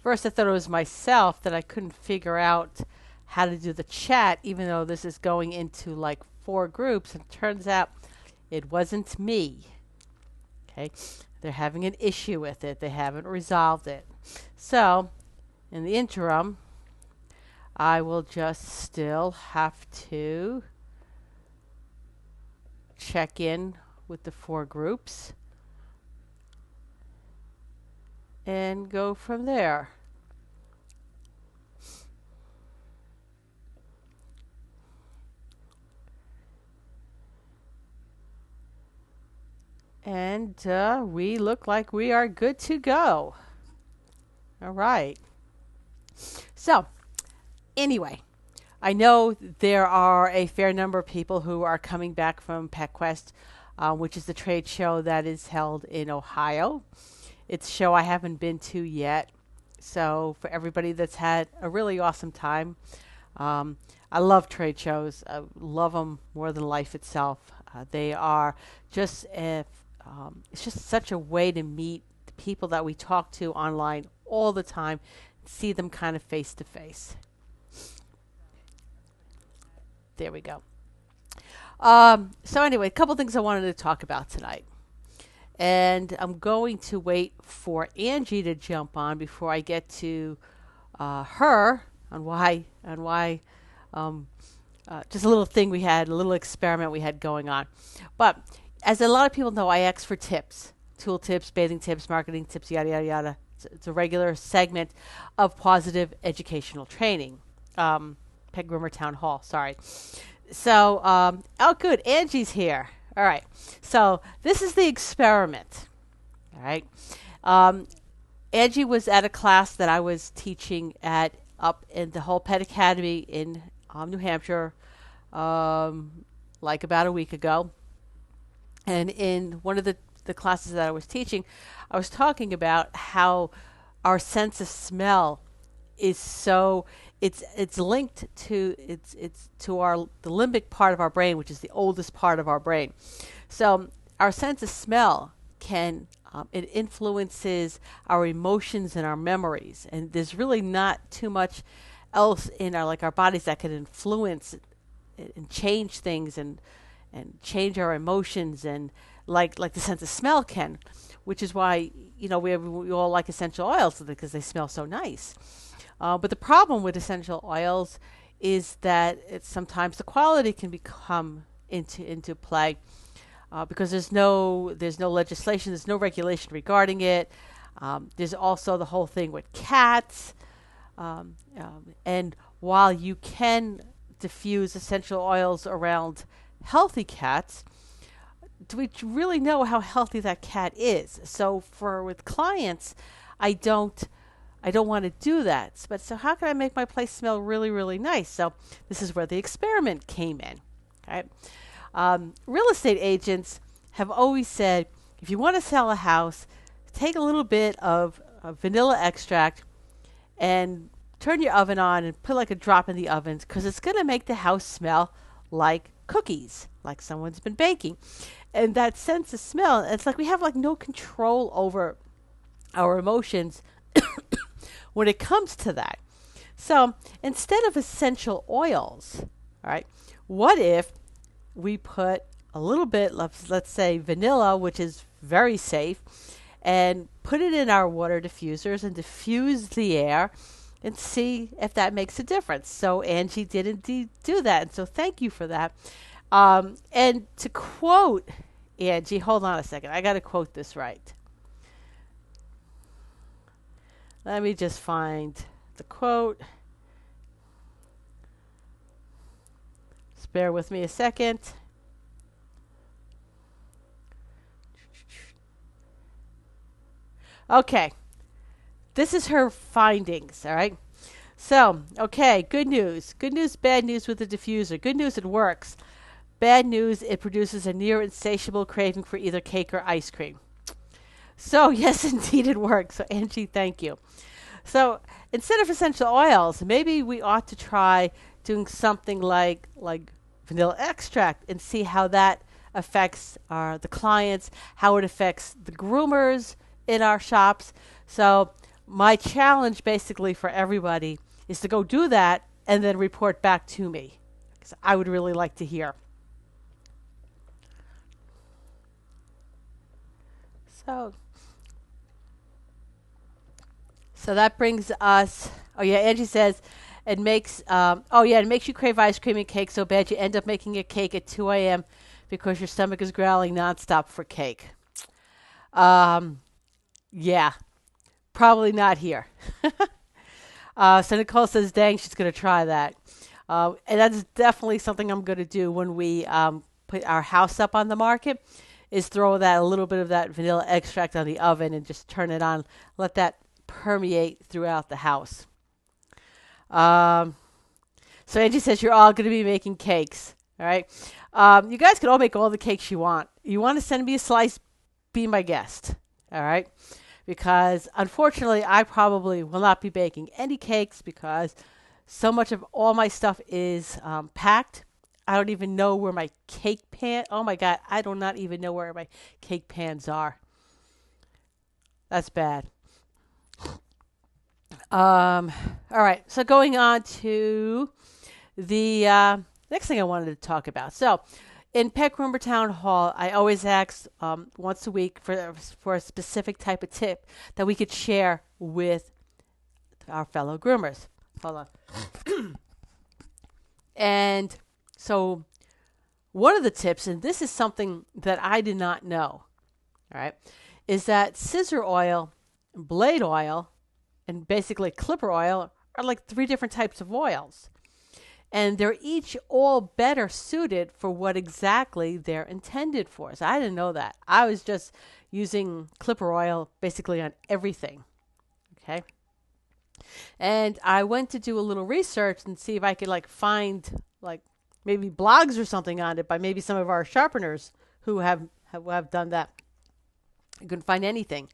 First, I thought it was myself that I couldn't figure out how to do the chat, even though this is going into like 4 groups. And it turns out it wasn't me. Okay, they're having an issue with it. They haven't resolved it. So, in the interim, I will just still have to check in with the 4 groups and go from there. And we look like we are good to go. All right. So, anyway, I know there are a fair number of people who are coming back from PetQuest, which is the trade show that is held in Ohio. It's a show I haven't been to yet. So, for everybody that's had a really awesome time, I love trade shows. I love them more than life itself. They are just it's just such a way to meet the people that we talk to online all the time, see them kind of face to face. There we go. So anyway, a couple things I wanted to talk about tonight. And I'm going to wait for Angie to jump on before I get to her on why just a little thing we had, a little experiment we had going on. But as a lot of people know, I ask for tips, tool tips, bathing tips, marketing tips, yada, yada, yada. It's a regular segment of positive educational training. Pet Groomer Town Hall, sorry. So, oh, good, Angie's here. All right. So this is the experiment. All right. Angie was at a class that I was teaching at up in the Whole Pet Academy in New Hampshire, like about a week ago. And in one of the classes that I was teaching, I was talking about how our sense of smell is so it's linked to it's to our the limbic part of our brain, which is the oldest part of our brain. So our sense of smell can it influences our emotions and our memories, and there's really not too much else in our bodies that can influence and change things and change our emotions and like the sense of smell can, which is why we all like essential oils because they smell so nice. But the problem with essential oils is that sometimes the quality can become into play because there's no legislation, there's no regulation regarding it. There's also the whole thing with cats, and while you can diffuse essential oils around healthy cats, do we really know how healthy that cat is? So with clients, I don't want to do that. But so how can I make my place smell really, really nice? So this is where the experiment came in. Okay? Real estate agents have always said, if you want to sell a house, take a little bit of vanilla extract and turn your oven on and put like a drop in the oven because it's going to make the house smell like cookies, like someone's been baking. And that sense of smell, it's like we have like no control over our emotions when it comes to that. So instead of essential oils, all right, what if we put a little bit, let's say vanilla, which is very safe, and put it in our water diffusers and diffuse the air and see if that makes a difference. So Angie did indeed do that. And so thank you for that. And to quote Angie, hold on a second. I got to quote this right. Let me just find the quote. Just bear with me a second. Okay. This is her findings, all right? So, okay, good news. Good news, bad news with the diffuser. Good news, it works. Bad news, it produces a near insatiable craving for either cake or ice cream. So, yes, indeed, it works. So, Angie, thank you. So, instead of essential oils, maybe we ought to try doing something like vanilla extract and see how that affects the clients, how it affects the groomers in our shops. So, my challenge basically for everybody is to go do that and then report back to me, because I would really like to hear. So, so that brings us. Oh yeah, Angie says it makes. Oh yeah, it makes you crave ice cream and cake so bad you end up making a cake at 2 a.m. because your stomach is growling nonstop for cake. Um, yeah, probably not here. So Nicole says, "Dang, she's gonna try that," and that's definitely something I'm gonna do when we put our house up on the market. Is throw that a little bit of that vanilla extract on the oven and just turn it on. Let that permeate throughout the house. Um, so Angie says you're all gonna be making cakes. All right, you guys can all make all the cakes you want. You want to send me a slice? Be my guest. All right. Because unfortunately, I probably will not be baking any cakes because so much of all my stuff is packed. I don't even know where my cake pan. Oh my God, I do not even know where my cake pans are. That's bad. Um, all right, so going on to the next thing I wanted to talk about. So, in Pet Groomer Town Hall, I always ask once a week for a specific type of tip that we could share with our fellow groomers. Hold on. And so, one of the tips, and this is something that I did not know, all right, is that scissor oil, blade oil, and basically clipper oil are like three different types of oils. And they're each all better suited for what exactly they're intended for. So I didn't know that. I was just using clipper oil basically on everything. Okay. And I went to do a little research and see if I could like find like maybe blogs or something on it by maybe some of our sharpeners who have done that. I couldn't find anything.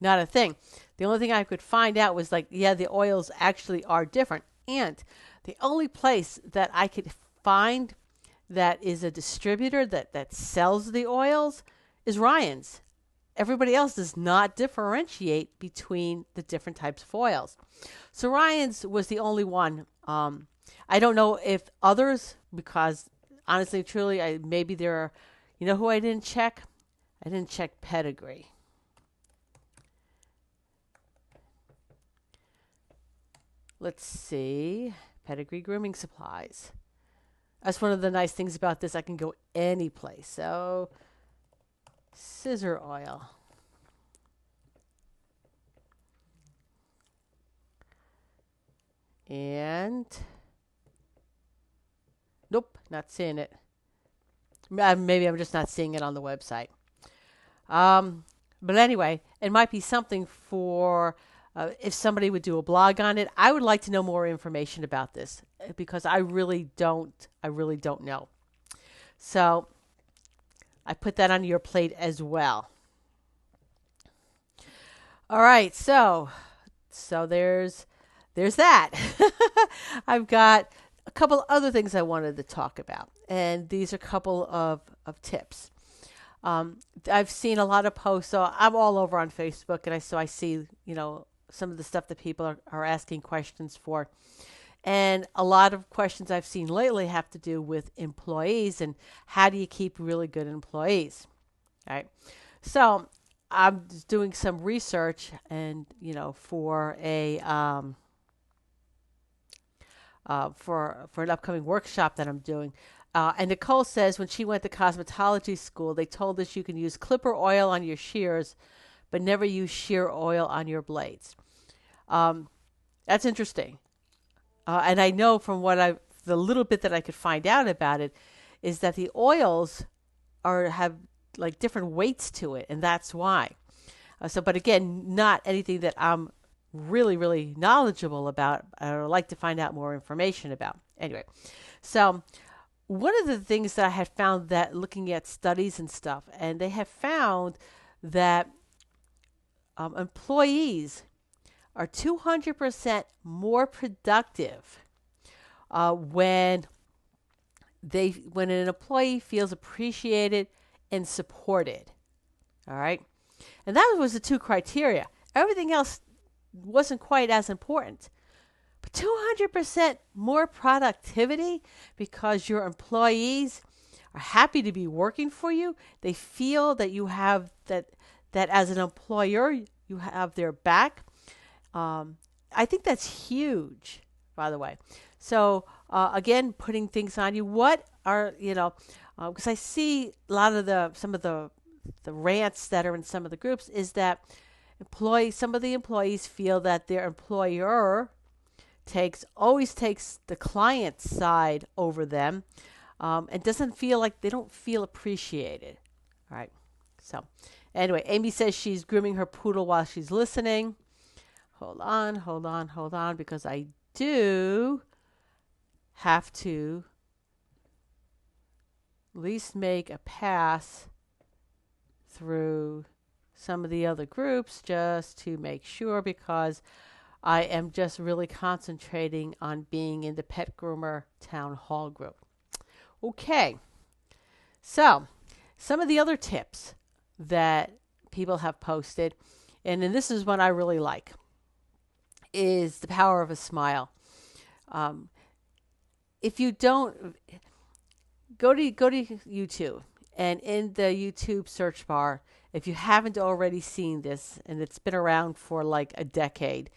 Not a thing. The only thing I could find out was like, yeah, the oils actually are different. And the only place that I could find that is a distributor that sells the oils is Ryan's. Everybody else does not differentiate between the different types of oils. So Ryan's was the only one. I don't know if others, because honestly, truly, maybe there are, you know who I didn't check? I didn't check Pedigree. Let's see. Pedigree Grooming Supplies. That's one of the nice things about this. I can go any place. So, scissor oil. And, nope, not seeing it. Maybe I'm just not seeing it on the website. But anyway, it might be something for if somebody would do a blog on it. I would like to know more information about this because I really don't know. So I put that on your plate as well. All right, so there's that. I've got a couple other things I wanted to talk about, and these are a couple of tips. I've seen a lot of posts, so I'm all over on Facebook, and I see some of the stuff that people are asking questions for. And a lot of questions I've seen lately have to do with employees and how do you keep really good employees. All right. So I'm just doing some research and, for a for an upcoming workshop that I'm doing. And Nicole says when she went to cosmetology school, they told us you can use clipper oil on your shears, but never use shear oil on your blades. That's interesting. And I know from the little bit that I could find out about it, is that the oils have like different weights to it, and that's why. But again, not anything that I'm really, really knowledgeable about. I would like to find out more information about. Anyway, so one of the things that I had found that looking at studies and stuff, and they have found that employees are 200% more productive when an employee feels appreciated and supported. All right, and that was the two criteria. Everything else wasn't quite as important. But 200% more productivity because your employees are happy to be working for you. They feel that you have that as an employer, you have their back. I think that's huge, by the way. So again, putting things on you. What are because I see a lot of some of the rants that are in some of the groups is that some of the employees feel that their employer always takes the client's side over them, and doesn't feel like they don't feel appreciated. All right. So anyway, Amy says she's grooming her poodle while she's listening. Hold on, because I do have to at least make a pass through some of the other groups just to make sure, because I am just really concentrating on being in the Pet Groomer Town Hall group. Okay, so some of the other tips that people have posted, and then this is one I really like, is the power of a smile. If you don't, go to YouTube, and in the YouTube search bar, if you haven't already seen this, and it's been around for like a decade,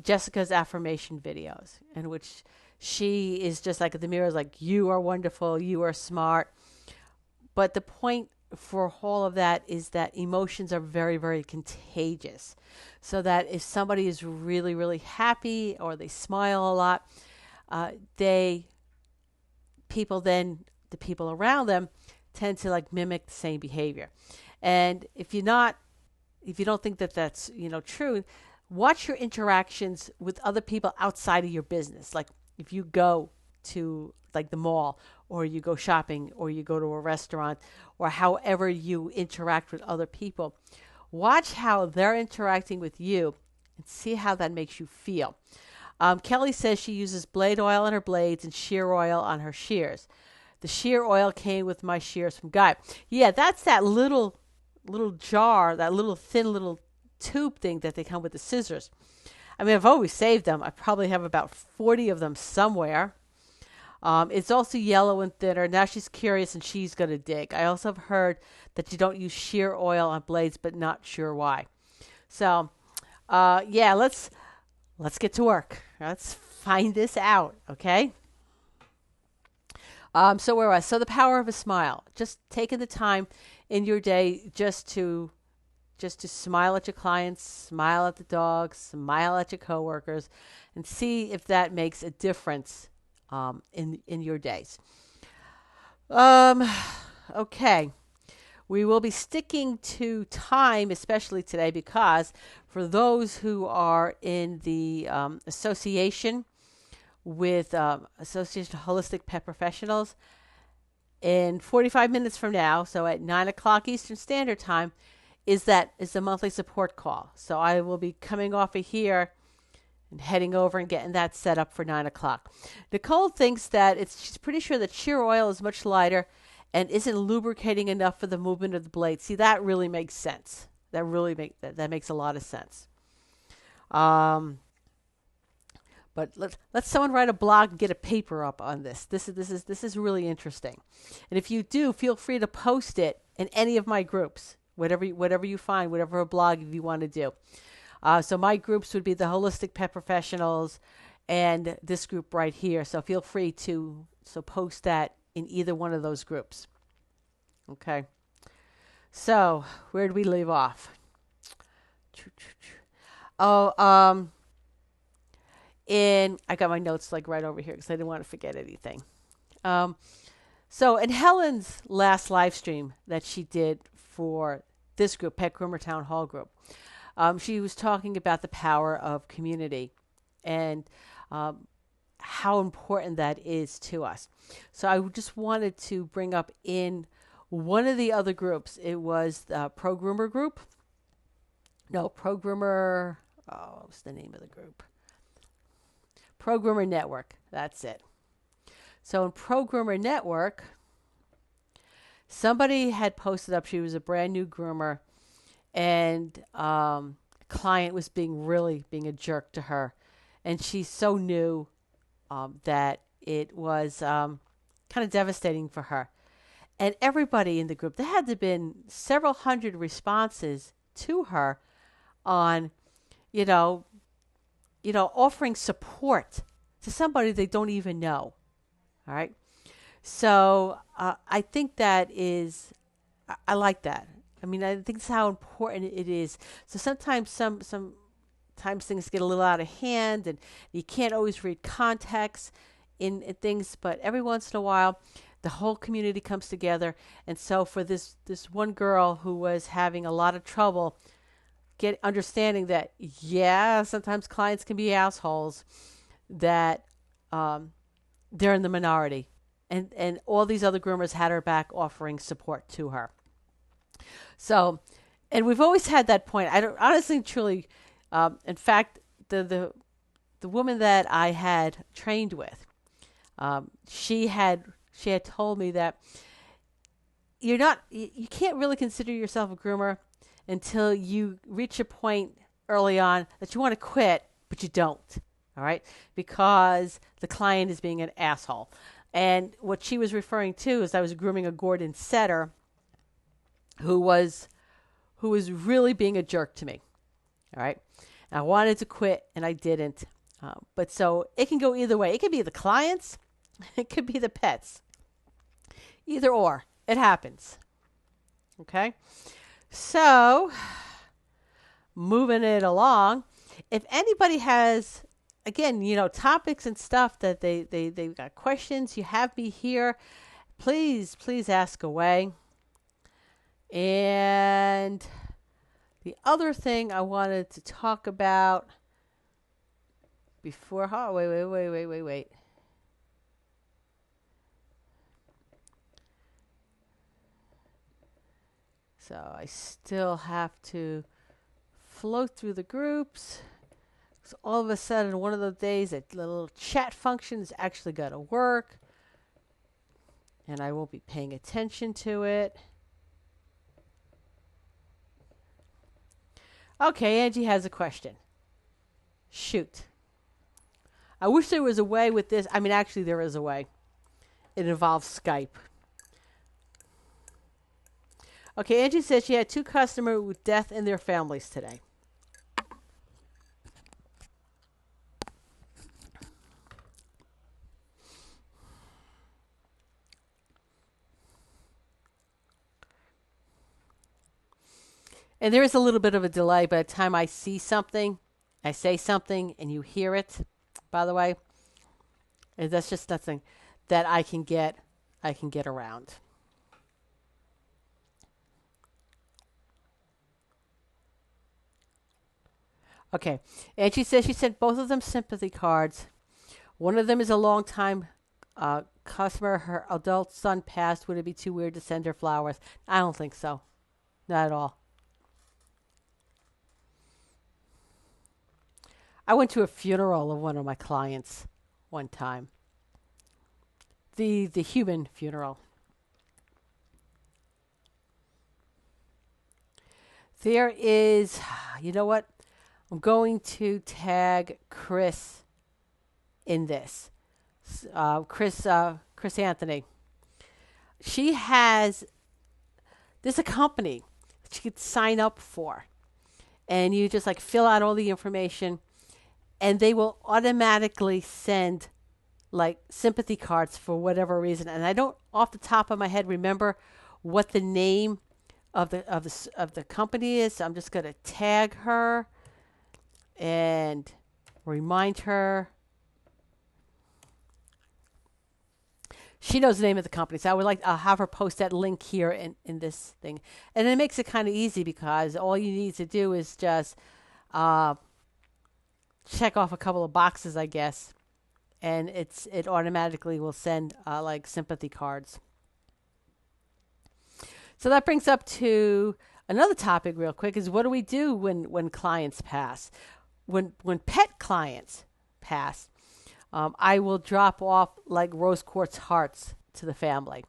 Jessica's affirmation videos, in which she is just like at the mirror, like, you are wonderful, you are smart. But the point for all of that is that emotions are very, very contagious. So that if somebody is really, really happy or they smile a lot, the people around them tend to like mimic the same behavior. And if you don't think that that's true, watch your interactions with other people outside of your business. Like if you go to like the mall, or you go shopping, or you go to a restaurant, or however you interact with other people, watch how they're interacting with you and see how that makes you feel. Kelly says she uses blade oil on her blades and shear oil on her shears. The shear oil came with my shears from Guy. Yeah, that's that little jar, that little thin little tube thing that they come with the scissors. I mean, I've always saved them. I probably have about 40 of them somewhere. It's also yellow and thinner. Now she's curious and she's going to dig. I also have heard that you don't use shear oil on blades, but not sure why. So, yeah, let's get to work. Let's find this out, okay? So where was I? So the power of a smile. Just taking the time in your day just to smile at your clients, smile at the dogs, smile at your coworkers, and see if that makes a difference in your days. Okay. We will be sticking to time, especially today, because for those who are in the association with Association of Holistic Pet Professionals, in 45 minutes from now, so at 9 o'clock Eastern Standard Time, is the monthly support call. So I will be coming off of here and heading over and getting that set up for 9 o'clock. Nicole thinks that she's pretty sure that shear oil is much lighter and isn't lubricating enough for the movement of the blade. See, that really makes sense. That makes a lot of sense. But let someone write a blog and get a paper up on this. This is really interesting. And if you do, feel free to post it in any of my groups, whatever you find, whatever a blog you want to do. So my groups would be the Holistic Pet Professionals and this group right here. So feel free to post that in either one of those groups. Okay. So where did we leave off? Oh, I got my notes like right over here because I didn't want to forget anything. So in Helen's last live stream that she did for this group, Pet Groomer Town Hall group, she was talking about the power of community and how important that is to us. So I just wanted to bring up in one of the other groups, it was the Pro Groomer group. No, Pro Groomer, what was the name of the group? Pro Groomer Network, that's it. So in Pro Groomer Network, somebody had posted up, she was a brand new groomer, and client was being a jerk to her, and she so knew that it was kind of devastating for her. And everybody in the group, there had to have been several hundred responses to her on, you know, offering support to somebody they don't even know. All right. So I think that is, I like that. I mean, I think that's how important it is. So sometimes things get a little out of hand, and you can't always read context in things. But every once in a while, the whole community comes together. And so for this one girl who was having a lot of trouble get understanding that, yeah, sometimes clients can be assholes, that they're in the minority, and all these other groomers had her back, offering support to her. So, and we've always had that point. I don't honestly, truly. In fact, the woman that I had trained with, she had told me that you can't really consider yourself a groomer until you reach a point early on that you want to quit, but you don't. All right, because the client is being an asshole. And what she was referring to is I was grooming a Gordon setter who was really being a jerk to me. All right. And I wanted to quit and I didn't. But so it can go either way. It could be the clients, it could be the pets. Either or. It happens. Okay. So moving it along, if anybody has, again, topics and stuff that they've got questions, you have me here. Please ask away. And the other thing I wanted to talk about before, wait. So I still have to float through the groups. So all of a sudden, one of those days, that little chat function is actually going to work. And I won't be paying attention to it. Okay, Angie has a question. Shoot. I wish there was a way with this. I mean, actually, there is a way. It involves Skype. Okay, Angie says she had 2 customers with death in their families today. And there is a little bit of a delay by the time I see something, I say something, and you hear it, by the way. And that's just nothing that I can get around. Okay. And she says she sent both of them sympathy cards. One of them is a long time customer. Her adult son passed. Would it be too weird to send her flowers? I don't think so. Not at all. I went to a funeral of one of my clients one time. The human funeral. There is, you know what? I'm going to tag Chris in this. Chris Anthony. She has, there's a company that you could sign up for. And you just like fill out all the information, and they will automatically send like sympathy cards for whatever reason. And I don't off the top of my head remember what the name of the company is. So I'm just going to tag her and remind her. She knows the name of the company, so I'll have her post that link here in this thing. And it makes it kind of easy because all you need to do is just check off a couple of boxes, I guess, and it automatically will send like sympathy cards. So that brings up to another topic real quick, is what do we do when clients pass? When pet clients pass, I will drop off like rose quartz hearts to the family.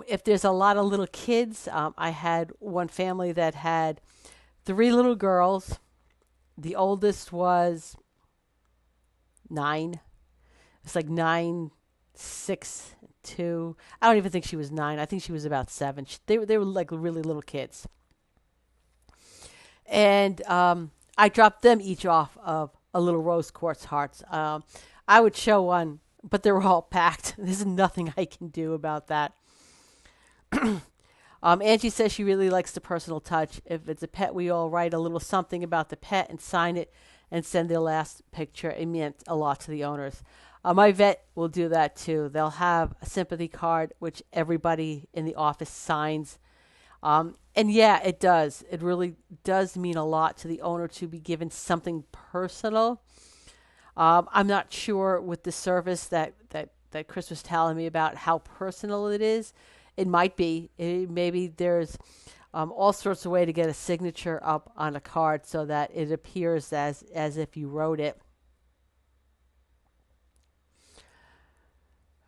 If there's a lot of little kids, I had one family that had 3 little girls The oldest was 9. It's like 9, 6, 2. I don't even think she was 9. I think she was about 7. They were like really little kids. And I dropped them each off of a little rose quartz hearts. I would show one, but they were all packed. There's nothing I can do about that. Angie says she really likes the personal touch. If it's a pet, we all write a little something about the pet and sign it and send their last picture. It meant a lot to the owners. My vet will do that too. They'll have a sympathy card, which everybody in the office signs. And yeah, it does. It really does mean a lot to the owner to be given something personal. I'm not sure with the service that Chris was telling me about how personal it is. It might be. Maybe there's all sorts of way to get a signature up on a card so that it appears as if you wrote it.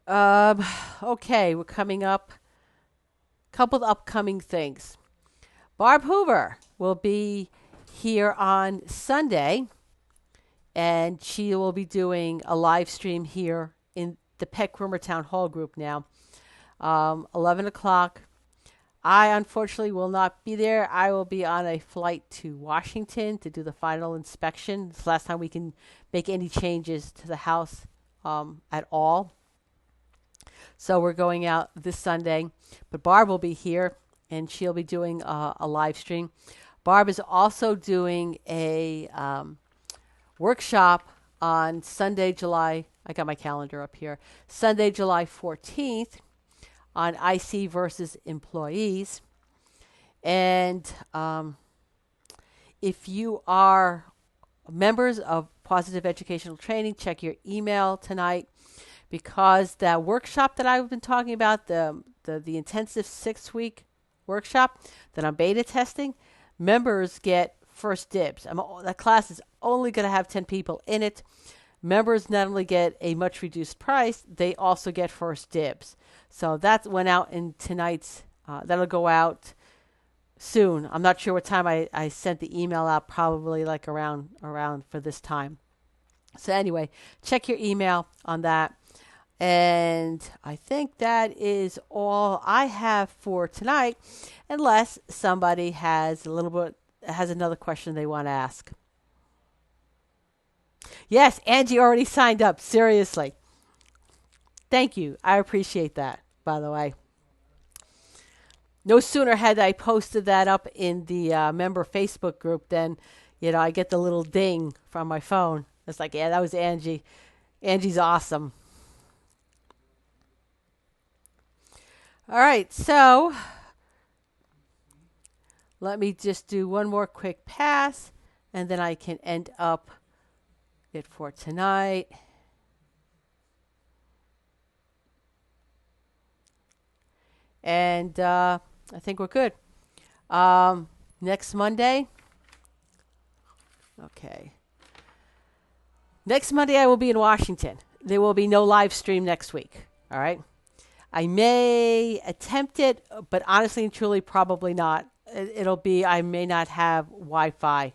Okay, we're coming up. Couple of upcoming things. Barb Hoover will be here on Sunday, and she will be doing a live stream here in the Pet Groomer Town Hall group now. 11 o'clock. I unfortunately will not be there. I will be on a flight to Washington to do the final inspection. It's the last time we can make any changes to the house at all. So we're going out this Sunday. But Barb will be here, and she'll be doing a live stream. Barb is also doing a workshop on Sunday, I got my calendar up here, Sunday, July 14th on IC versus employees. And if you are members of Positive Educational Training, check your email tonight, because that workshop that I've been talking about, the intensive 6-week workshop that I'm beta testing, members get first dibs. That class is only going to have 10 people in it. Members not only get a much reduced price, they also get first dibs. So that went out in tonight's, that'll go out soon. I'm not sure what time I sent the email out, probably like around for this time. So anyway, check your email on that. And I think that is all I have for tonight, unless somebody has another question they want to ask. Yes, Angie already signed up. Seriously. Thank you. I appreciate that, by the way. No sooner had I posted that up in the member Facebook group than, I get the little ding from my phone. It's like, yeah, that was Angie. Angie's awesome. All right, so let me just do one more quick pass, and then I can end up it for tonight. And I think we're good. Next Monday. Okay. Next Monday, I will be in Washington. There will be no live stream next week. All right. I may attempt it, but honestly and truly, probably not. I may not have Wi-Fi.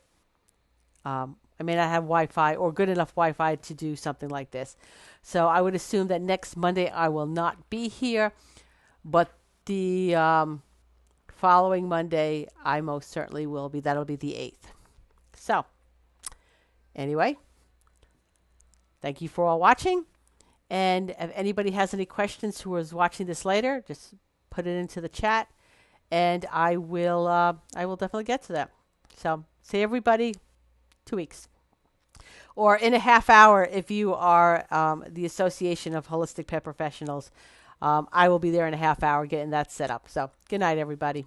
I may not have Wi-Fi or good enough Wi-Fi to do something like this. So I would assume that next Monday I will not be here, but the following Monday I most certainly will be. That'll be the 8th. So anyway, thank you for all watching. And if anybody has any questions who is watching this later, just put it into the chat, and I will definitely get to them. So see everybody 2 weeks. Or in a half hour if you are the Association of Holistic Pet Professionals. I will be there in a half hour getting that set up. So good night, everybody.